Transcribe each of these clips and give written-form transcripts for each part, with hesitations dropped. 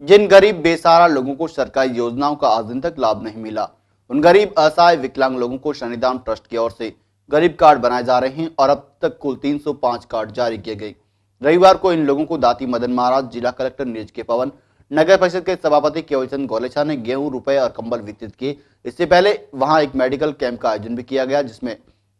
जिन गरीब बेसहारा लोगों को सरकारी योजनाओं का आज दिन तक लाभ नहीं मिला, उन गरीब असहाय विकलांग लोगों को शनिधाम ट्रस्ट की ओर से गरीब कार्ड बनाए जा रहे हैं और अब तक कुल 305 कार्ड जारी किए गए। रविवार को इन लोगों को दाती मदन महाराज, जिला कलेक्टर नीरज के पवन, नगर परिषद के सभापति केवलचंद गोलेछा ने गेहूं, रुपए और कंबल वितरित किए। इससे पहले वहां एक मेडिकल कैंप का आयोजन भी किया गया, जिसमें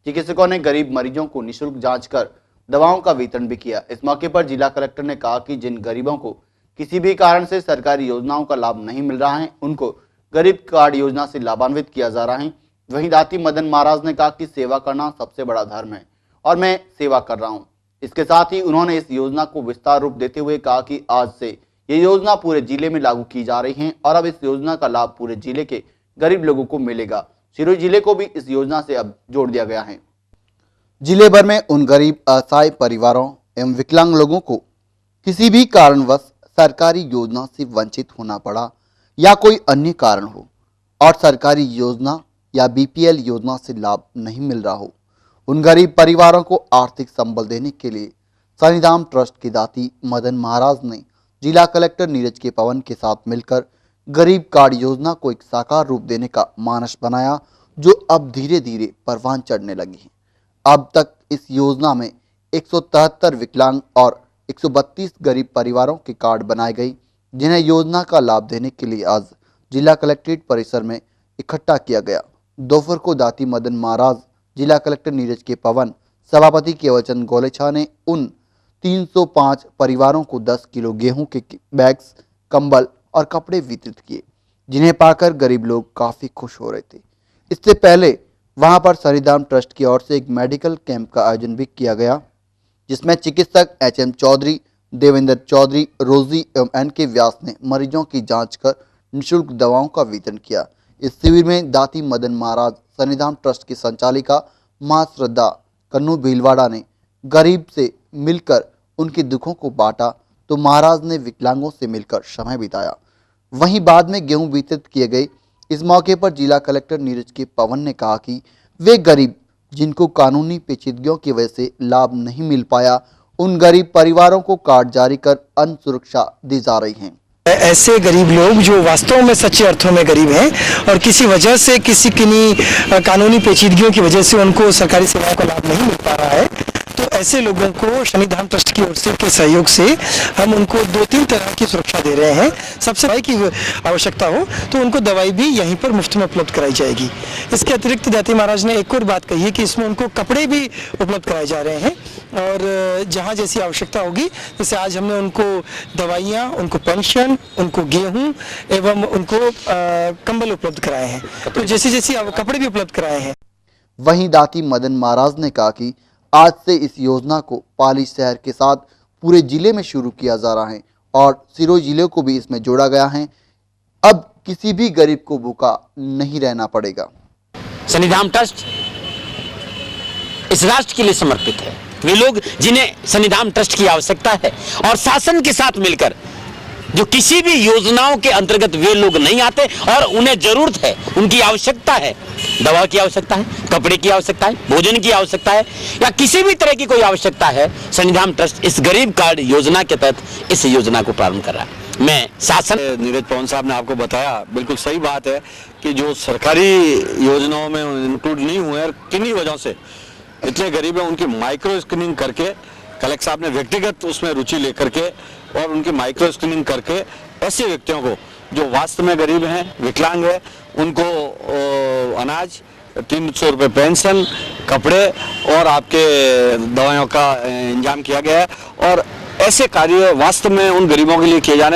चिकित्सकों ने गरीब मरीजों को निःशुल्क जांच कर दवाओं का वितरण भी किया। इस मौके पर जिला कलेक्टर ने कहा कि जिन गरीबों को किसी भी कारण से सरकारी योजनाओं का लाभ नहीं मिल रहा है, उनको गरीब कार्ड योजना से लाभान्वित किया जा रहा है। वहीं दाती मदन महाराज ने कहा कि सेवा करना सबसे बड़ा धर्म है और मैं सेवा कर रहा हूं। इसके साथ ही उन्होंने इस योजना को विस्तार रूप देते हुए कहा कि आज से ये योजना पूरे जिले में लागू की जा रही है और अब इस योजना का लाभ पूरे जिले के गरीब लोगों को मिलेगा। सिरोही जिले को भी इस योजना से अब जोड़ दिया गया है। जिले भर में उन गरीब असहाय परिवारों एवं विकलांग लोगों को किसी भी कारणवश सरकारी योजना से वंचित होना पड़ा या कोई अन्य कारण हो और सरकारी योजना या बीपीएल योजना से लाभ नहीं मिल रहा हो, उन गरीब परिवारों को आर्थिक संबल देने के लिए शनिधाम ट्रस्ट के दाती मदन महाराज ने जिला कलेक्टर नीरज के पवन के साथ मिलकर गरीब कार्ड योजना को एक साकार रूप देने का मानस बनाया, जो अब धीरे धीरे परवान चढ़ने लगी है। अब तक इस योजना में 173 विकलांग और 132 गरीब परिवारों के कार्ड बनाए गए, जिन्हें योजना का लाभ देने के लिए आज जिला कलेक्ट्रेट परिसर में इकट्ठा किया गया। दोपहर को दाती मदन महाराज, जिला कलेक्टर नीरज के पवन, सभापति केवलचंद गोलेछा ने उन 305 परिवारों को 10 किलो गेहूं के बैग्स, कंबल और कपड़े वितरित किए, जिन्हें पाकर गरीब लोग काफी खुश हो रहे थे। इससे पहले वहां पर शनिधाम ट्रस्ट की ओर से एक मेडिकल कैंप का आयोजन भी किया गया, जिसमें चिकित्सक HM चौधरी, देवेंद्र चौधरी, रोजी एवं NK व्यास ने मरीजों की जांच कर निःशुल्क दवाओं का वितरण किया। इस शिविर में दाती मदन महाराज शनिधाम ट्रस्ट की संचालिका मां श्रद्धा कन्नू भीलवाड़ा ने गरीब से मिलकर उनके दुखों को बांटा, तो महाराज ने विकलांगों से मिलकर समय बिताया। वहीं बाद में गेहूं वितरित किए गए। इस मौके पर जिला कलेक्टर नीरज के पवन ने कहा कि वे गरीब जिनको कानूनी पेचीदगियों की वजह से लाभ नहीं मिल पाया, उन गरीब परिवारों को कार्ड जारी कर अन्न सुरक्षा दी जा रही है। ऐसे गरीब लोग जो वास्तव में सच्चे अर्थों में गरीब हैं और किसी वजह से किन्हीं कानूनी पेचीदगियों की वजह से उनको सरकारी सेवाओं का लाभ नहीं मिल पा रहा है, तो ऐसे लोगों को शनिधाम ट्रस्ट की ओर से के सहयोग से हम उनको 2-3 तरह की सुरक्षा दे रहे हैं। सबसे दवाई की आवश्यकता हो तो उनको दवाई भी यहीं पर मुफ्त में उपलब्ध कराई जाएगी। इसके अतिरिक्त दाती महाराज ने एक और बात कही है कि इसमें उनको कपड़े भी उपलब्ध कराए जा रहे हैं और जहां जैसी आवश्यकता होगी, जैसे आज हमने उनको दवाइयाँ, उनको पेंशन, उनको गेहूँ एवं उनको कंबल उपलब्ध कराए हैं, तो जैसी जैसी कपड़े भी उपलब्ध कराए हैं। वहीं दाती मदन महाराज ने कहा कि आज से इस योजना को पाली शहर के साथ पूरे जिले में शुरू किया जा रहा है और सिरोही जिले को भी इसमें जोड़ा गया है। अब किसी भी गरीब को भूखा नहीं रहना पड़ेगा। शनिधाम ट्रस्ट इस राष्ट्र के लिए समर्पित है। वे लोग जिन्हें शनिधाम ट्रस्ट की आवश्यकता है और शासन के साथ मिलकर जो किसी भी योजनाओं के अंतर्गत वे लोग नहीं आते और उन्हें जरूरत है, उनकी आवश्यकता है, दवा की आवश्यकता है, कपड़े की आवश्यकता है, भोजन की आवश्यकता है या किसी भी तरह की कोई आवश्यकता है, शनिधाम ट्रस्ट इस गरीब कार्ड योजना के तहत इस योजना को प्रारंभ कर रहा है। मैं शासन नीरज पवन साहब ने आपको बताया, बिल्कुल सही बात है कि जो सरकारी योजनाओं में इंक्लूड नहीं हुए और किन्हीं वजहों से इतने गरीब हैं, उनकी माइक्रो स्क्रीनिंग करके कलेक्टर साहब ने व्यक्तिगत उसमें रुचि लेकर के और उनकी माइक्रो स्क्रीनिंग करके ऐसे व्यक्तियों को जो वास्तव में गरीब हैं, विकलांग है, उनको अनाज, 300 रुपये पेंशन, कपड़े और आपके दवाइयों का इंतजाम किया गया है और ऐसे कार्य वास्तव में उन गरीबों के लिए किए जाने